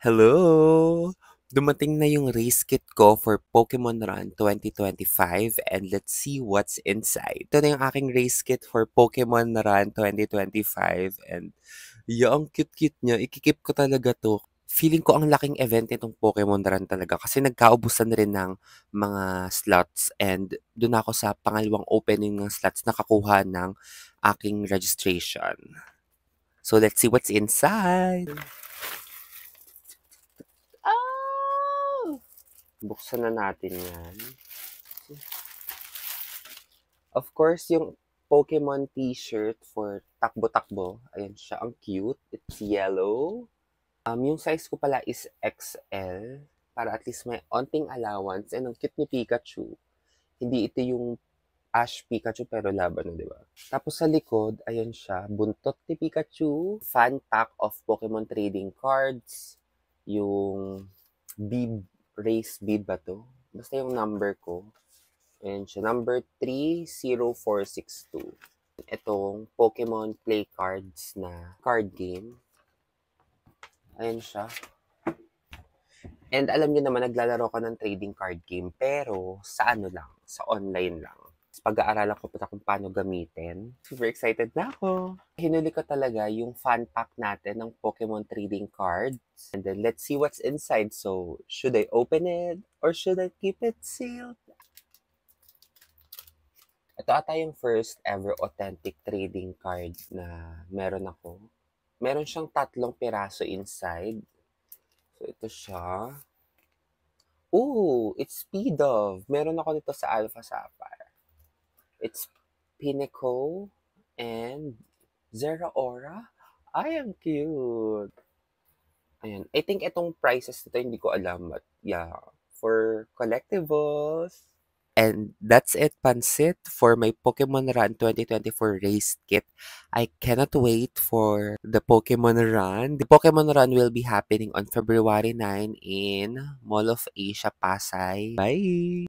Hello! Dumating na yung race kit ko for Pokemon Run 2025 and let's see what's inside. Ito na yung aking race kit for Pokemon Run 2025 and ang cute-cute niya. Ikikip ko talaga to. Feeling ko ang laking event nitong Pokemon Run talaga kasi nagkaubusan rin ng mga slots and doon ako sa pangalawang opening ng slots nakakuha ng aking registration. So let's see what's inside. Oh! Buksan na natin yan. Of course, yung Pokemon t-shirt for takbo-takbo. Ayan siya, ang cute. It's yellow. Yung size ko pala is XL para at least may onting allowance. And ang cute ni Pikachu. Hindi ito yung Ash Pikachu pero laban na, di ba? Tapos sa likod, ayan siya, buntot ni Pikachu. Fan pack of Pokemon trading cards. Yung bib, race bib ba to? Basta yung number ko. Ayan siya, number 30462. Itong Pokemon Play Cards na card game. Ayan siya. And alam niyo naman, naglalaro ko ng trading card game, pero sa ano lang, sa online lang. Pag-aaralan ko pa kung paano gamitin. Super excited na ako. Hinuli ko talaga yung fan pack natin ng Pokemon trading cards. And then let's see what's inside. So, should I open it or should I keep it sealed? Ito ata yung first ever authentic trading card na meron ako. Meron siyang 3 piraso inside. So, ito siya. Ooh, it's Pidove. Meron ako nito sa Alpha Sapphire. It's Pinnacle and Zeraora. Ay, ang cute. Ayan. I think itong prices nito hindi ko alam. But yeah, for collectibles. And that's it, Pansit, for my Pokemon Run 2024 race kit. I cannot wait for the Pokemon Run. The Pokemon Run will be happening on February 9 in Mall of Asia, Pasay. Bye!